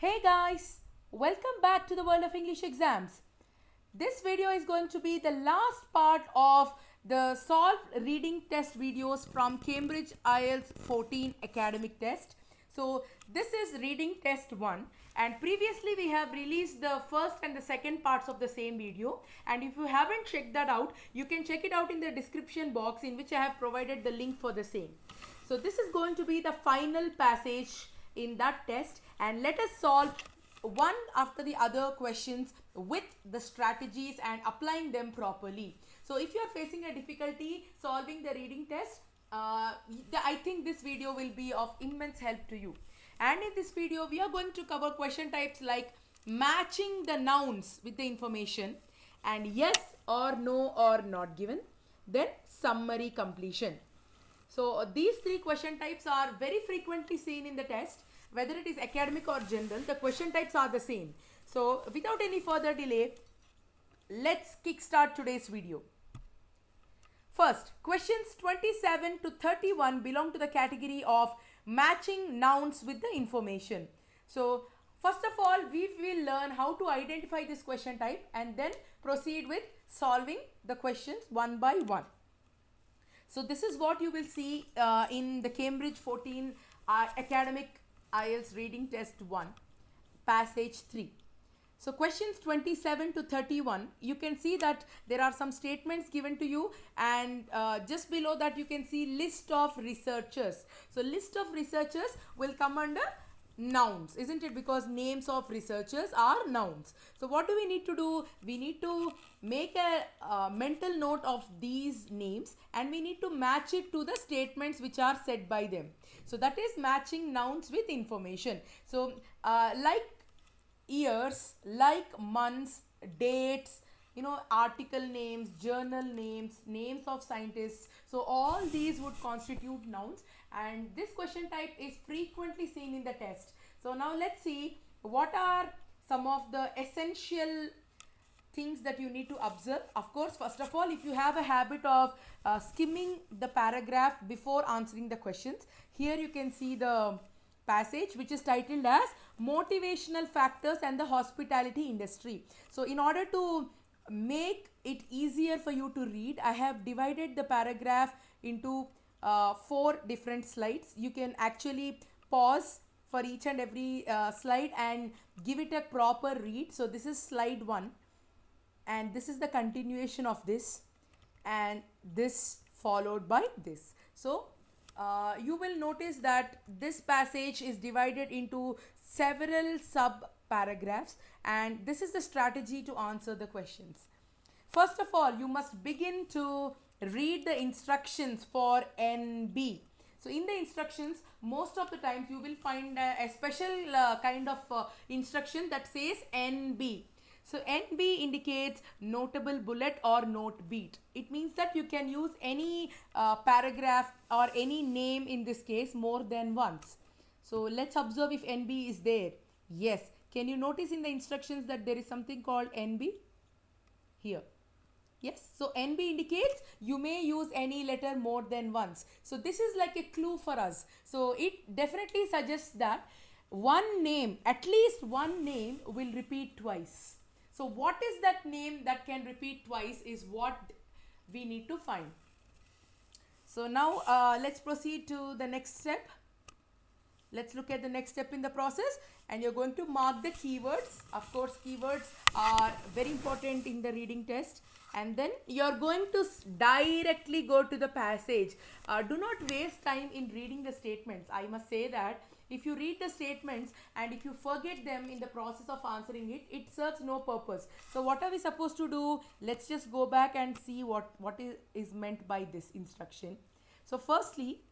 Hey guys, welcome back to the world of English exams. This video is going to be the last part of the solved reading test videos from Cambridge IELTS 14 academic test. So this is reading test 1 and previously we have released the first and the second parts of the same video, and if you haven't checked that out, you can check it out in the description box in which I have provided the link for the same. So this is going to be the final passage in that test, and let us solve one after the other questions with the strategies and applying them properly. So if you are facing a difficulty solving the reading test, I think this video will be of immense help to you. And in this video we are going to cover question types like matching the nouns with the information, and yes or no or not given, then summary completion. So these three question types are very frequently seen in the test. Whether it is academic or general, the question types are the same. So without any further delay, let's kickstart today's video. First, questions 27 to 31 belong to the category of matching nouns with the information. So first of all, we will learn how to identify this question type and then proceed with solving the questions one by one. So this is what you will see in the Cambridge 14 academic IELTS reading test 1, passage 3. So questions 27 to 31, you can see that there are some statements given to you, and just below that you can see list of researchers. So list of researchers will come under nouns, isn't it? Because names of researchers are nouns. So what do we need to do? We need to make a mental note of these names, and we need to match it to the statements which are said by them. So that is matching nouns with information. So like years, like months, dates, article names, journal names, names of scientists. So all these would constitute nouns, and this question type is frequently seen in the test. So now let's see what are some of the essential things that you need to observe. Of course, first of all, if you have a habit of skimming the paragraph before answering the questions, here you can see the passage which is titled as Motivational Factors and the Hospitality Industry. So in order to make it easier for you to read, I have divided the paragraph into 4 different slides. You can actually pause for each and every slide and give it a proper read. So this is slide 1, and this is the continuation of this, and this followed by this. So you will notice that this passage is divided into several sub paragraphs, and this is the strategy to answer the questions. First of all, you must begin to read the instructions for NB. So in the instructions, most of the times you will find a special kind of instruction that says NB. So NB indicates notable bullet or note beat. It means that you can use any paragraph or any name, in this case, more than once. So let's observe if NB is there. Yes. Can you notice in the instructions that there is something called NB? Here. Yes. So NB indicates you may use any letter more than once. So this is like a clue for us. So it definitely suggests that one name, at least one name, will repeat twice. So what is that name that can repeat twice is what we need to find. So now let's proceed to the next step. Let's look at the next step in the process, and you're going to mark the keywords. Of course, keywords are very important in the reading test, and then you're going to directly go to the passage. Do not waste time in reading the statements. I must say that if you read the statements and if you forget them in the process of answering it, it serves no purpose. So what are we supposed to do? Let's just go back and see what is meant by this instruction. So firstly,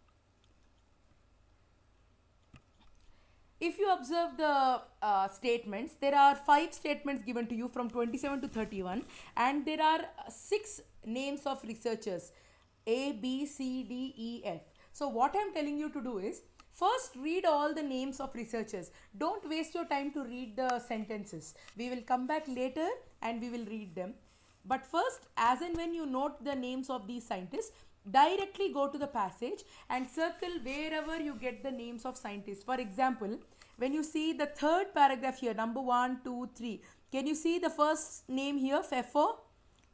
if you observe the statements, there are 5 statements given to you from 27 to 31, and there are 6 names of researchers, A, B, C, D, E, F. So what I am telling you to do is, first read all the names of researchers. Don't waste your time to read the sentences. We will come back later and we will read them. But first, as and when you note the names of these scientists, directly go to the passage and circle wherever you get the names of scientists. For example, When you see the third paragraph here, number 1, 2, 3, can you see the first name here, Pfeffer?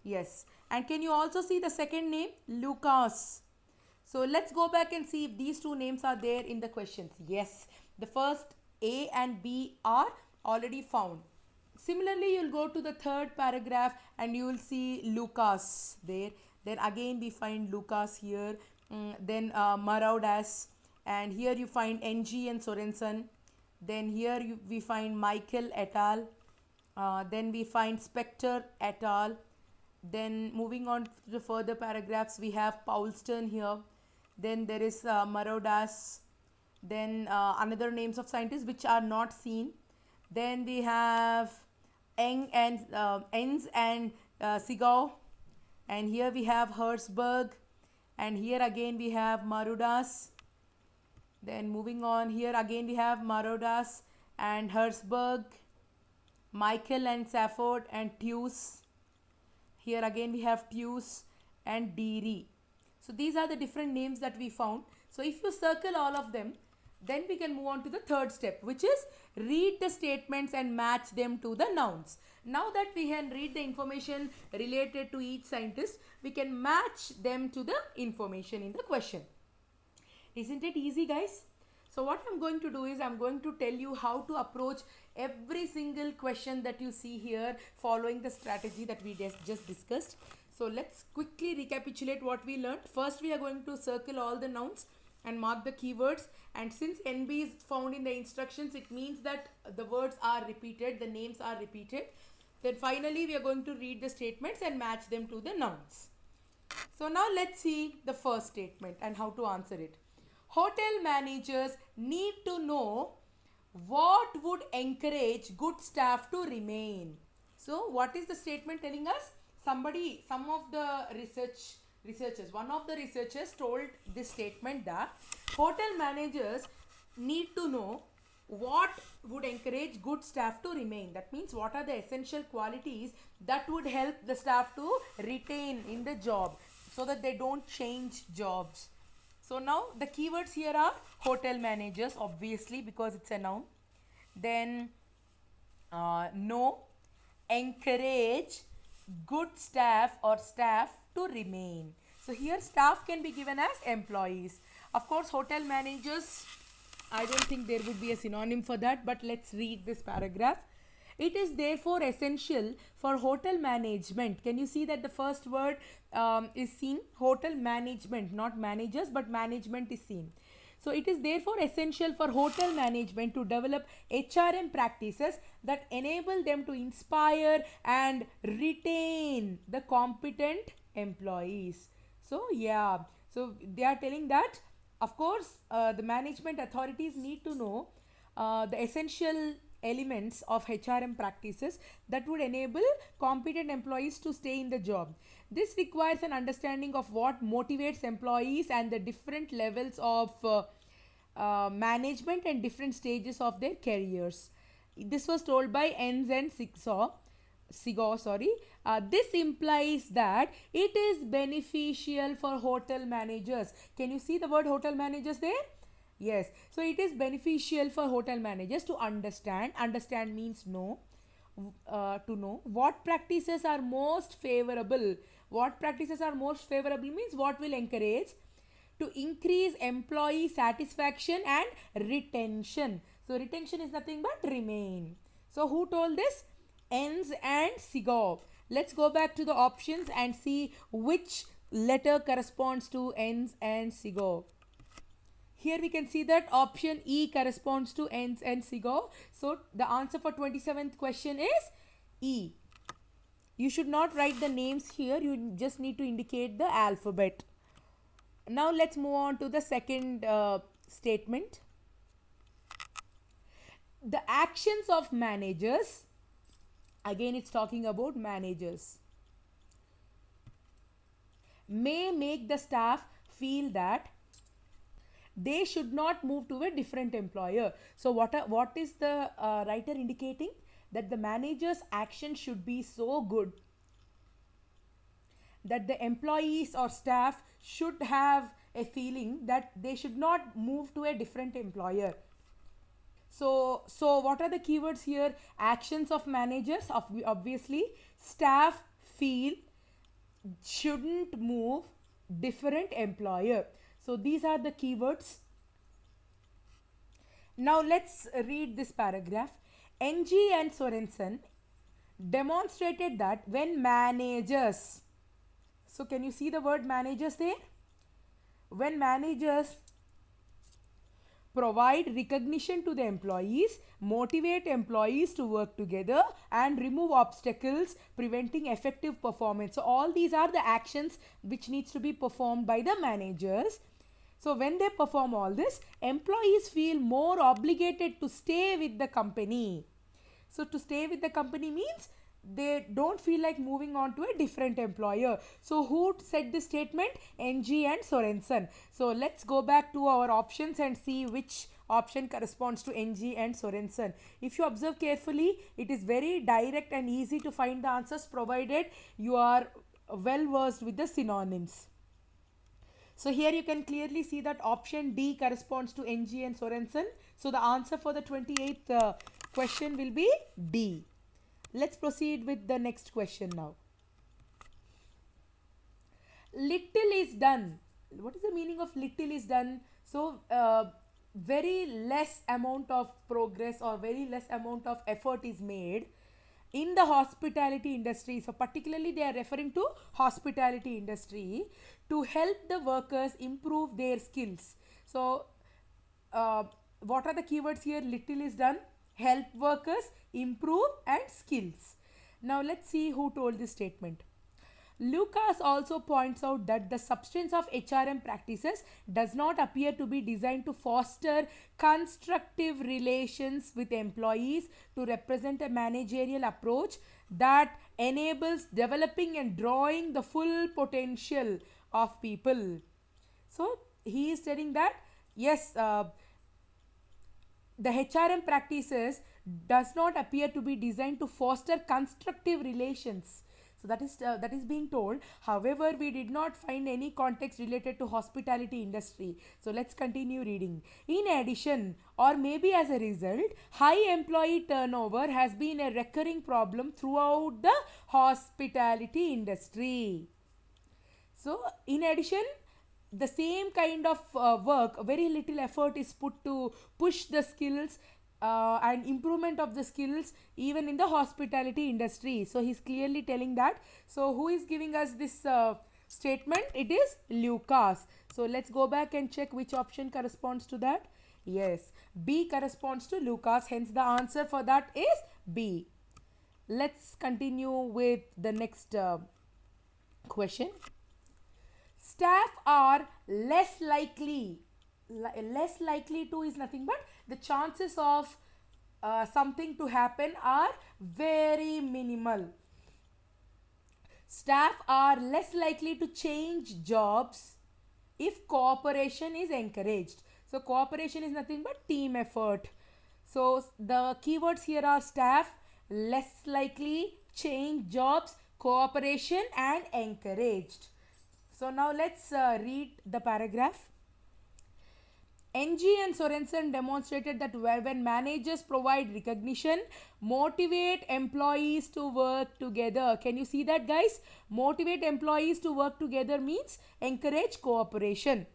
Yes. And can you also see the second name, Lucas? So let's go back and see if these two names are there in the questions. Yes, the first A and B are already found. Similarly, you'll go to the third paragraph and you will see Lucas there. Then again we find Lucas here. Then Maraudas, and here you find NG and Sorensen. Then here we find Michael et al. Then we find Spector et al. Then moving on to the further paragraphs, we have Paulston here. Then there is Maraudas. Then another names of scientists which are not seen. Then we have Enz and Sigau. And here we have Herzberg. And here again we have Marudas. Then moving on, here again we have Marudas and Herzberg, Michael and Safford and Tews. Here again we have Tews and Deary. So these are the different names that we found. So if you circle all of them, then we can move on to the third step, which is read the statements and match them to the nouns. Now that we can read the information related to each scientist, we can match them to the information in the question. Isn't it easy, guys? So what I'm going to do is I'm going to tell you how to approach every single question that you see here following the strategy that we just discussed. So let's quickly recapitulate what we learned. First, we are going to circle all the nouns and mark the keywords, and since NB is found in the instructions, it means that the words are repeated, the names are repeated. Then finally we are going to read the statements and match them to the nouns. So now let's see the first statement and how to answer it. Hotel managers need to know what would encourage good staff to remain. So what is the statement telling us? One of the researchers told this statement that hotel managers need to know what would encourage good staff to remain. That means what are the essential qualities that would help the staff to retain in the job so that they don't change jobs. So now the keywords here are hotel managers, obviously, because it's a noun. Then know, encourage good staff or staff to remain. So here staff can be given as employees. Of course, hotel managers, I don't think there would be a synonym for that, but let's read this paragraph. It is therefore essential for hotel management. Can you see that the first word is seen? Hotel management, not managers, but management is seen. So it is therefore essential for hotel management to develop HRM practices that enable them to inspire and retain the competent employees. So yeah, so they are telling that, of course, the management authorities need to know the essential elements of HRM practices that would enable competent employees to stay in the job. This requires an understanding of what motivates employees and the different levels of management and different stages of their careers. This was told by Enz and Sigau. This implies that it is beneficial for hotel managers. Can you see the word hotel managers there? Yes. So it is beneficial for hotel managers to understand. Understand means know. To know what practices are most favorable. What practices are most favorable means what will encourage to increase employee satisfaction and retention. So retention is nothing but remain. So who told this? Enz and Sigau. Let's go back to the options and see which letter corresponds to Enz and Sigau. Here we can see that option E corresponds to Enz and Sigau. So the answer for 27th question is E. You should not write the names here. You just need to indicate the alphabet. Now let's move on to the second statement. The actions of managers, again it's talking about managers, may make the staff feel that they should not move to a different employer. So what is the writer indicating? That the manager's action should be so good that the employees or staff should have a feeling that they should not move to a different employer. So what are the keywords here? Actions of managers, obviously. Staff feel, shouldn't move, different employer. So these are the keywords. Now let's read this paragraph. NG and Sorensen demonstrated that when managers, so can you see the word managers there? When managers provide recognition to the employees, motivate employees to work together, and remove obstacles preventing effective performance. So all these are the actions which needs to be performed by the managers. So when they perform all this, employees feel more obligated to stay with the company. So to stay with the company means they don't feel like moving on to a different employer. So who said this statement? NG and Sorensen. So let's go back to our options and see which option corresponds to NG and Sorensen. If you observe carefully, it is very direct and easy to find the answers provided you are well versed with the synonyms. So here you can clearly see that option D corresponds to NG and Sorensen. So the answer for the 28th question will be D. Let's proceed with the next question now. Little is done. What is the meaning of little is done? So very less amount of progress or very less amount of effort is made in the hospitality industry. So particularly they are referring to hospitality industry to help the workers improve their skills. So what are the keywords here? Little is done, help workers, improve, and skills. Now let's see who told this statement. Lucas also points out that the substance of HRM practices does not appear to be designed to foster constructive relations with employees, to represent a managerial approach that enables developing and drawing the full potential of people. So he is telling that yes, the HRM practices does not appear to be designed to foster constructive relations. So that is being told. However, we did not find any context related to hospitality industry. So let's continue reading. In addition, or maybe as a result, high employee turnover has been a recurring problem throughout the hospitality industry. So in addition, the same kind of work, very little effort is put to push the skills and improvement of the skills even in the hospitality industry. So he's clearly telling that. So who is giving us this statement? It is Lucas. So let's go back and check which option corresponds to that. Yes, B corresponds to Lucas. Hence the answer for that is B. Let's continue with the next question. Staff are less likely to is nothing but the chances of something to happen are very minimal. Staff are less likely to change jobs if cooperation is encouraged. So cooperation is nothing but team effort. So the keywords here are staff, less likely, change jobs, cooperation, and encouraged. So now let's read the paragraph. NG and Sorensen demonstrated that when managers provide recognition, motivate employees to work together. Can you see that, guys? Motivate employees to work together means encourage cooperation.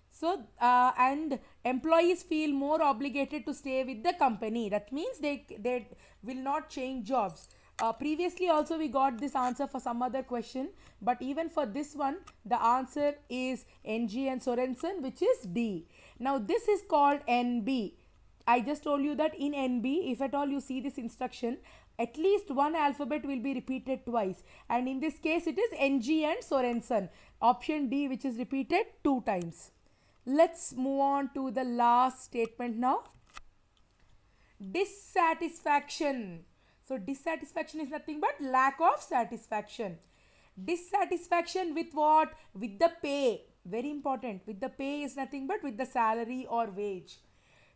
So and employees feel more obligated to stay with the company. That means they will not change jobs. Previously also we got this answer for some other question, but even for this one the answer is NG and Sorensen, which is D. Now this is called NB. I just told you that in NB, if at all you see this instruction, at least one alphabet will be repeated twice, and in this case it is NG and Sorensen, option D, which is repeated 2 times. Let's move on to the last statement now. Dissatisfaction. So dissatisfaction is nothing but lack of satisfaction. Dissatisfaction with what? With the pay. Very important. With the pay is nothing but with the salary or wage.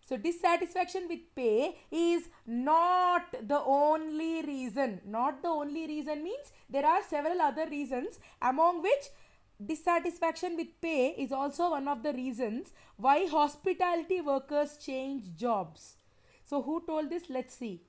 So dissatisfaction with pay is not the only reason. Not the only reason means there are several other reasons, among which dissatisfaction with pay is also one of the reasons why hospitality workers change jobs. So who told this? Let's see.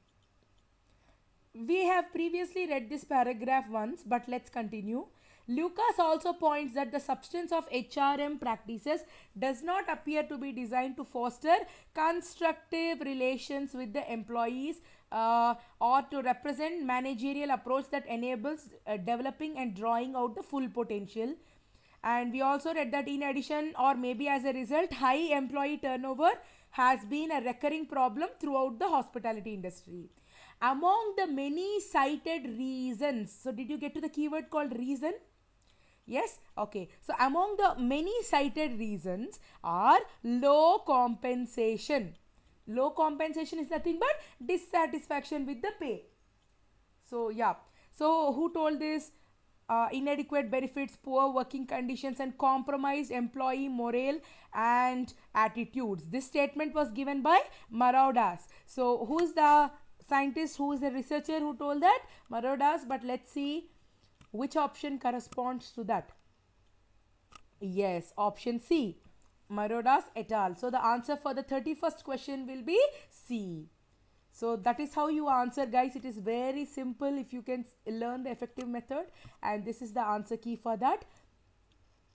We have previously read this paragraph once, but let's continue. Lucas also points that the substance of HRM practices does not appear to be designed to foster constructive relations with the employees or to represent managerial approach that enables developing and drawing out the full potential. And we also read that in addition, or maybe as a result, high employee turnover has been a recurring problem throughout the hospitality industry. Among the many cited reasons, so did you get to the keyword called reason? Yes, okay. So among the many cited reasons are low compensation. Low compensation is nothing but dissatisfaction with the pay. So yeah. So who told this? Inadequate benefits, poor working conditions, and compromised employee morale and attitudes. This statement was given by Maraudas. So who is the scientist, who is the researcher who told that? Maraudas. But let's see which option corresponds to that. Yes, option C, Maraudas et al. So the answer for the 31st question will be C. So that is how you answer, guys. It is very simple if you can learn the effective method, and this is the answer key for that.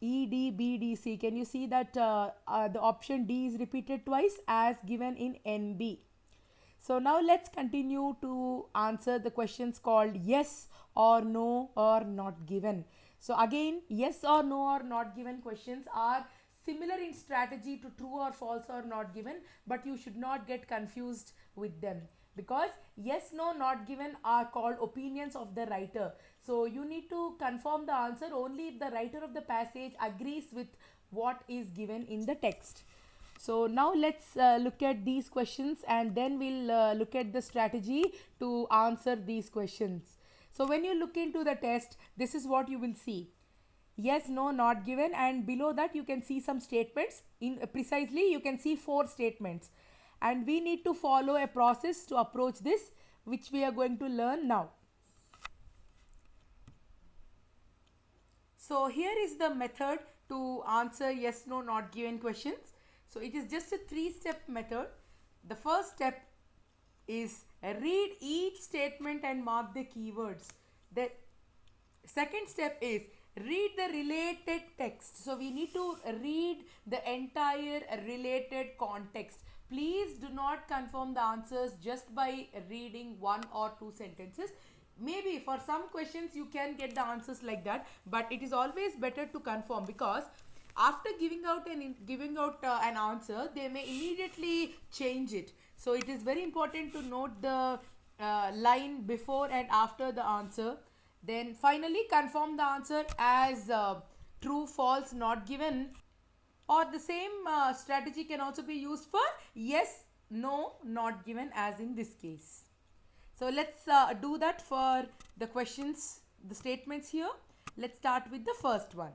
EDBDC. Can you see that the option D is repeated twice as given in NB? So now let's continue to answer the questions called yes or no or not given. So again, yes or no or not given questions are similar in strategy to true or false or not given, but you should not get confused with them, because yes, no, not given are called opinions of the writer. So you need to confirm the answer only if the writer of the passage agrees with what is given in the text. So now let's look at these questions, and then we'll look at the strategy to answer these questions. So when you look into the test, this is what you will see. Yes, no, not given, and below that you can see some statements. In precisely you can see 4 statements, and we need to follow a process to approach this, which we are going to learn now. So here is the method to answer yes, no, not given questions. So it is just a 3-step method. The first step is read each statement and mark the keywords. The second step is read the related text. So we need to read the entire related context. Please do not confirm the answers just by reading 1 or 2 sentences. Maybe for some questions you can get the answers like that, but it is always better to confirm, because after giving out an answer, they may immediately change it. So it is very important to note the line before and after the answer. Then finally confirm the answer as true, false, not given. Or the same strategy can also be used for yes, no, not given, as in this case. So let's do that for the questions, the statements here. Let's start with the first one.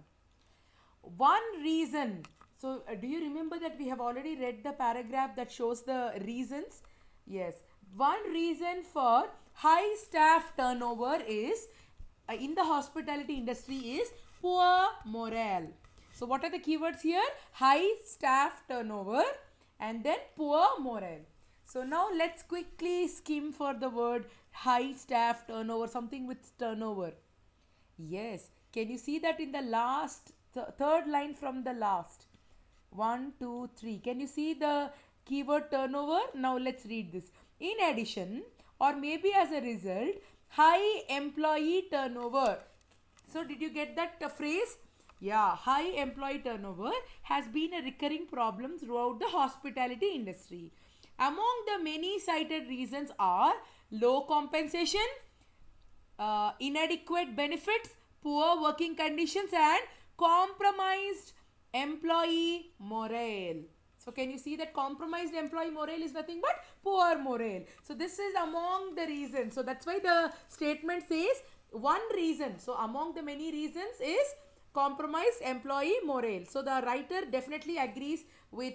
One reason. So do you remember that we have already read the paragraph that shows the reasons? Yes. One reason for high staff turnover is in the hospitality industry is poor morale. So what are the keywords here? High staff turnover and then poor morale. So now let's quickly skim for the word high staff turnover, something with turnover. Yes. Can you see that in the last, third line from the last? 1, 2, 3. Can you see the keyword turnover? Now let's read this. In addition, or maybe as a result, high employee turnover. So did you get that phrase? Yeah, high employee turnover has been a recurring problem throughout the hospitality industry. Among the many cited reasons are low compensation, inadequate benefits, poor working conditions, and compromised employee morale. So can you see that compromised employee morale is nothing but poor morale. So this is among the reasons. So that's why the statement says one reason. So among the many reasons is compromised employee morale. So the writer definitely agrees with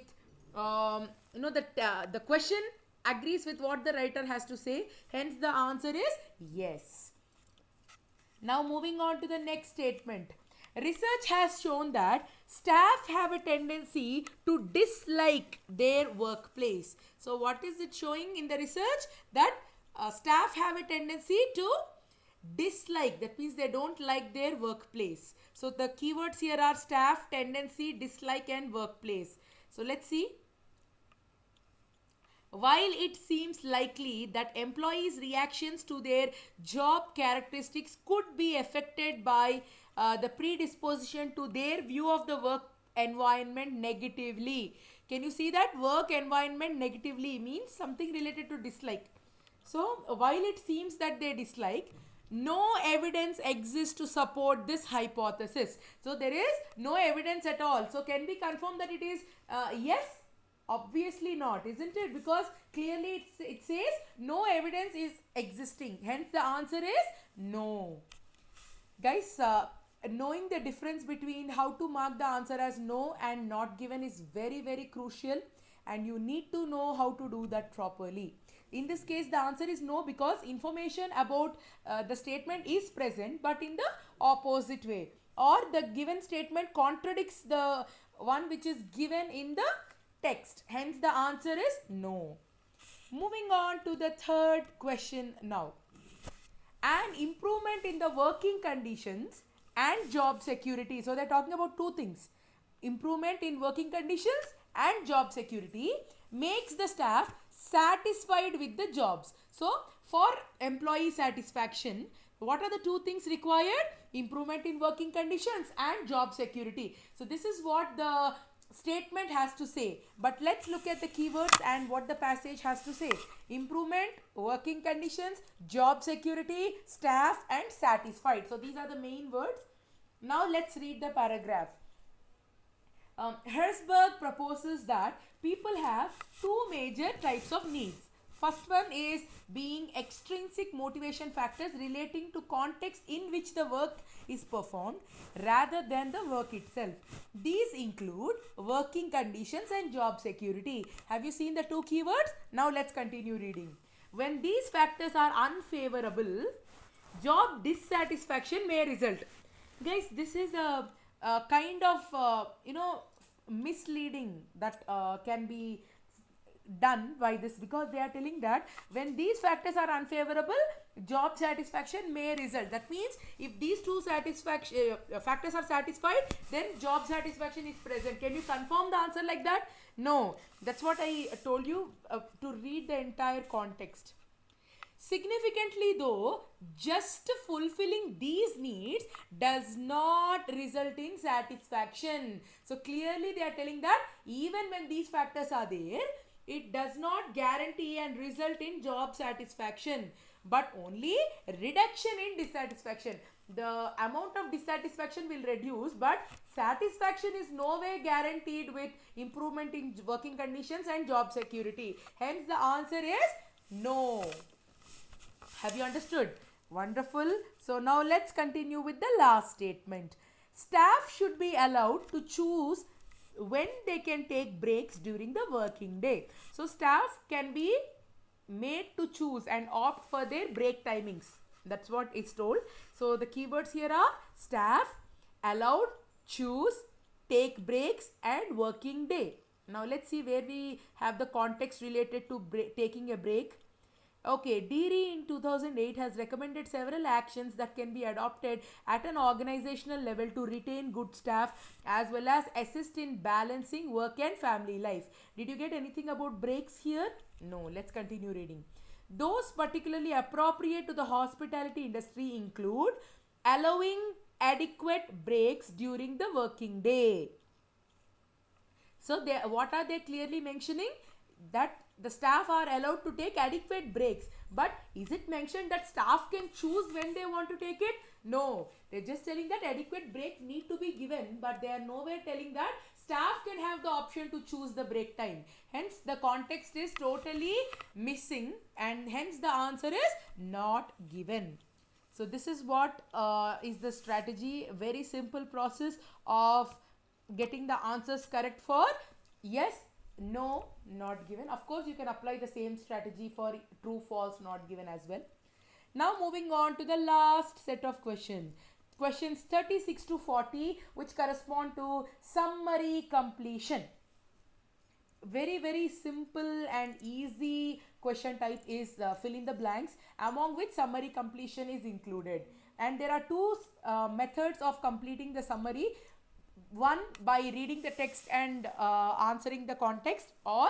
the question agrees with what the writer has to say. Hence the answer is yes. Now moving on to the next statement. Research has shown that staff have a tendency to dislike their workplace. So what is it showing in the research? That staff have a tendency to dislike. That means they don't like their workplace. So the keywords here are staff, tendency, dislike and workplace. So let's see. While it seems likely that employees' reactions to their job characteristics could be affected by the predisposition to their view of the work environment negatively. Can you see that? Work environment negatively means something related to dislike. So while it seems that they dislike, no evidence exists to support this hypothesis. So there is no evidence at all. So can we confirm that it is yes? Obviously not, isn't it? Because clearly it says no evidence is existing. Hence the answer is no. Guys, knowing the difference between how to mark the answer as no and not given is very, very crucial, and you need to know how to do that properly. In this case, the answer is no because information about the statement is present but in the opposite way, or the given statement contradicts the one which is given in the text. Hence the answer is no. Moving on to the third question now. An improvement in the working conditions and job security. So they're talking about two things. Improvement in working conditions and job security makes the staff satisfied with the jobs. So for employee satisfaction, what are the two things required? Improvement in working conditions and job security. So this is what the statement has to say. But let's look at the keywords and what the passage has to say. Improvement, working conditions, job security, staff and satisfied. So these are the main words. Now let's read the paragraph. Herzberg proposes that people have two major types of needs. First one is being extrinsic motivation factors relating to context in which the work is performed rather than the work itself. These include working conditions and job security. Have you seen the two keywords? Now let's continue reading. When these factors are unfavorable, job dissatisfaction may result. Guys, this is a kind of misleading that can be done by this, because they are telling that when these factors are unfavorable, job satisfaction may result. That means if these two factors are satisfied, then job satisfaction is present. Can you confirm the answer like that? No. That's what I told you to read the entire context. Significantly though, just fulfilling these needs does not result in satisfaction. So clearly they are telling that even when these factors are there, it does not guarantee and result in job satisfaction, but only reduction in dissatisfaction. The amount of dissatisfaction will reduce, but satisfaction is no way guaranteed with improvement in working conditions and job security. Hence the answer is no. Have you understood? Wonderful. So now let's continue with the last statement. Staff should be allowed to choose when they can take breaks during the working day. So staff can be made to choose and opt for their break timings. That's what is told. So the keywords here are staff, allowed, choose, take breaks and working day. Now let's see where we have the context related to taking a break. Okay, Deary in 2008 has recommended several actions that can be adopted at an organizational level to retain good staff as well as assist in balancing work and family life. Did you get anything about breaks here? No. Let's continue reading. Those particularly appropriate to the hospitality industry include allowing adequate breaks during the working day. So what are they clearly mentioning? That the staff are allowed to take adequate breaks. But is it mentioned that staff can choose when they want to take it? No. They're just telling that adequate break need to be given, but they are nowhere telling that staff can have the option to choose the break time. Hence the context is totally missing, and hence the answer is not given. So this is what is the strategy. Very simple process of getting the answers correct for yes, no, not given. Of course, you can apply the same strategy for true, false, not given as well. Now moving on to the last set of questions. questions 36 to 40, which correspond to summary completion. Very simple and easy question type is fill in the blanks, among which summary completion is included. And there are two methods of completing the summary. One, by reading the text and answering the context, or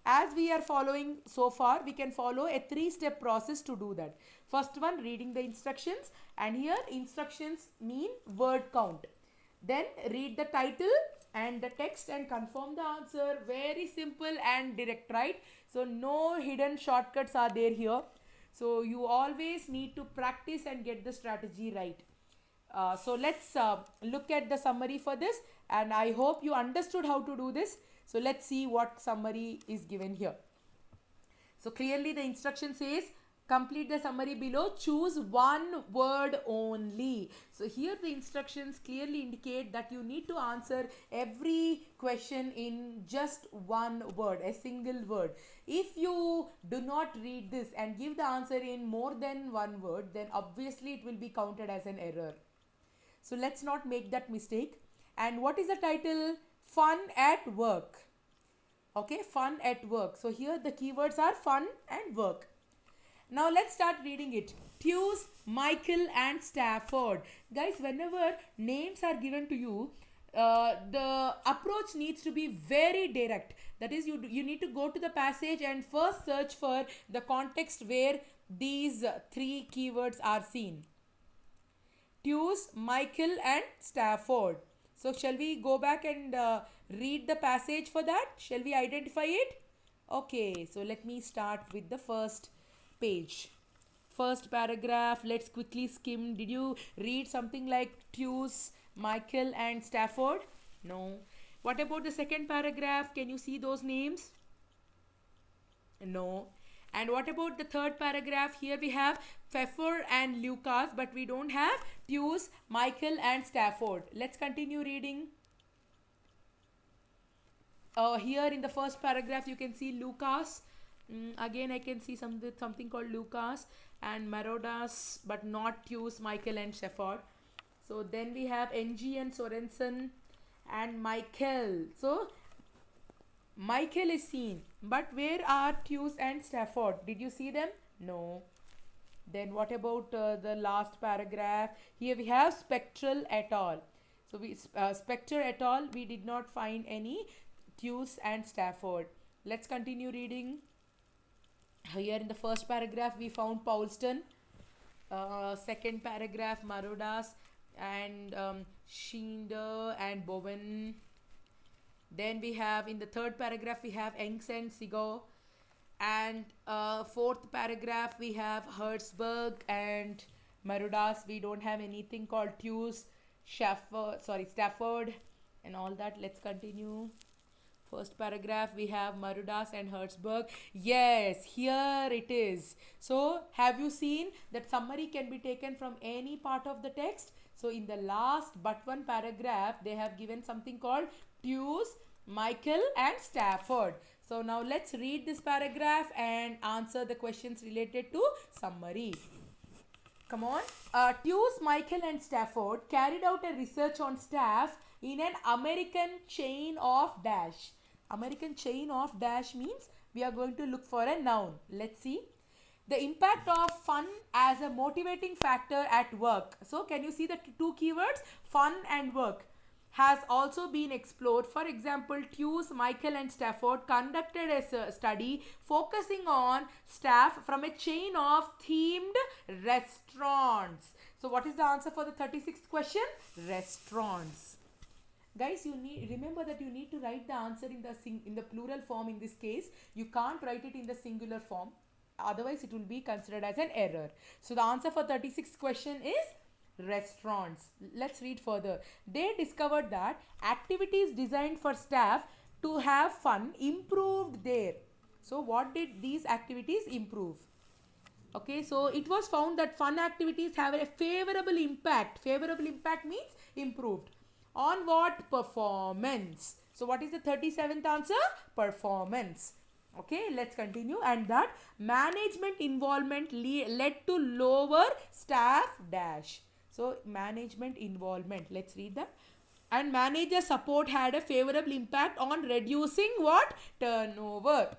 as we are following so far, we can follow a 3-step process to do that. First one, reading the instructions, and here instructions mean word count. Then read the title and the text and confirm the answer. Very simple and direct, right? So no hidden shortcuts are there here. So you always need to practice and get the strategy right. So let's look at the summary for this, and I hope you understood how to do this. So let's see what summary is given here. So clearly the instruction says complete the summary below, choose one word only. So here the instructions clearly indicate that you need to answer every question in just one word, a single word. If you do not read this and give the answer in more than one word, then obviously it will be counted as an error. So let's not make that mistake. And what is the title? Fun at work. Okay, fun at work. So here the keywords are fun and work. Now let's start reading it. Tues, Michael and Stafford. Guys, whenever names are given to you, the approach needs to be very direct. That is, you need to go to the passage and first search for the context where these three keywords are seen. Tues, Michael and Stafford. So shall we go back and read the passage for that? Shall we identify it? Okay, so let me start with the first page. First paragraph, let's quickly skim. Did you read something like Tues, Michael and Stafford? No. What about the second paragraph? Can you see those names? No. And what about the third paragraph? Here we have Pfeffer and Lucas, but we don't have Tues, Michael and Stafford. Let's continue reading. Here in the first paragraph you can see Lucas. Again I can see something called Lucas and Marodas, but not Tues, Michael and Stafford. So then we have NG and Sorensen and Michael. So Michael is seen, but where are Tues and Stafford? Did you see them? No. Then what about the last paragraph? Here we have Spectral et al. So Spectre et al. We did not find any Tues and Stafford. Let's continue reading. Here in the first paragraph we found Paulston. Second paragraph Marodas and Schinder and Bowen. Then we have in the third paragraph we have Engs and Sigo, and fourth paragraph we have Hertzberg and Marudas. We don't have anything called Tues, Stafford and all that. Let's continue. First paragraph we have Marudas and Hertzberg. Yes, here it is. So have you seen that summary can be taken from any part of the text? So in the last but one paragraph they have given something called Tues, Michael and Stafford. So now let's read this paragraph and answer the questions related to summary. Come on. Tues, Michael and Stafford carried out a research on staff in an American chain of dash. American chain of dash means we are going to look for a noun. Let's see. The impact of fun as a motivating factor at work. So can you see the two keywords? Fun and work has also been explored. For example, Tues, Michael and Stafford conducted a study focusing on staff from a chain of themed restaurants. So what is the answer for the 36th question? Restaurants. Guys, remember that you need to write the answer in the plural form. In this case, you can't write it in the singular form. Otherwise, it will be considered as an error. So the answer for 36th question is restaurants. Let's read further. They discovered that activities designed for staff to have fun improved their. So what did these activities improve? Okay, so it was found that fun activities have a favorable impact. Favorable impact means improved. On what? Performance. So what is the 37th answer? Performance. Okay, let's continue. And that management involvement led to lower staff dash. So management involvement, let's read that. And manager support had a favorable impact on reducing what? Turnover.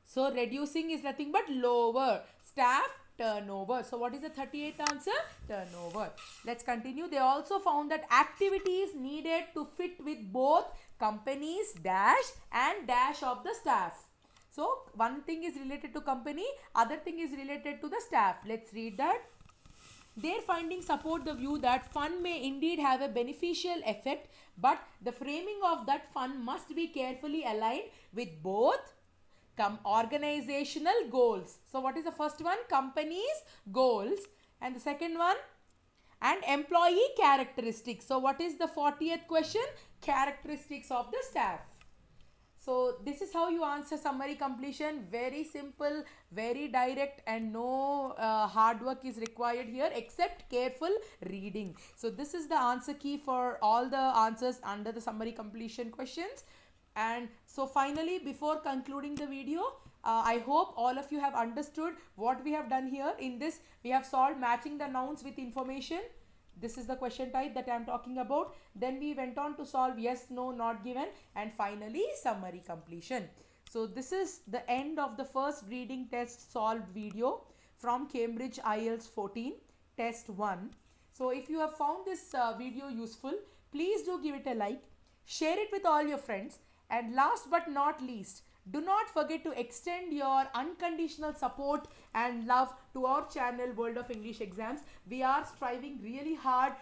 So reducing is nothing but lower staff turnover. So what is the 38th answer? Turnover. Let's continue. They also found that activities needed to fit with both companies dash and dash of the staff. So one thing is related to company, other thing is related to the staff. Let's read that. Their findings support the view that fun may indeed have a beneficial effect, but the framing of that fun must be carefully aligned with both organizational goals. So what is the first one? Company's goals. And the second one? And employee characteristics. So what is the 40th question? Characteristics of the staff. So this is how you answer summary completion. Very simple, very direct, and no hard work is required here except careful reading. So this is the answer key for all the answers under the summary completion questions. And so finally, before concluding the video, I hope all of you have understood what we have done here. In this, we have solved matching the nouns with information. This is the question type that I am talking about. Then we went on to solve yes, no, not given, and finally summary completion. So this is the end of the first reading test solved video from Cambridge IELTS 14 test 1. So if you have found this video useful, please do give it a like, share it with all your friends, and last but not least, do not forget to extend your unconditional support and love to our channel World of English Exams. We are striving really hard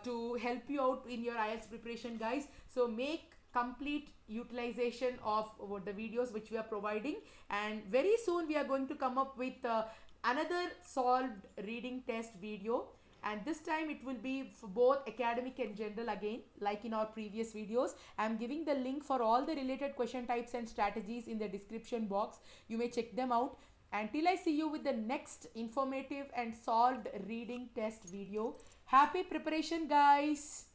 to help you out in your IELTS preparation, guys. So make complete utilization of the videos which we are providing, and very soon we are going to come up with another solved reading test video. And this time it will be for both academic and general again, like in our previous videos. I am giving the link for all the related question types and strategies in the description box. You may check them out. Until I see you with the next informative and solved reading test video. Happy preparation, guys.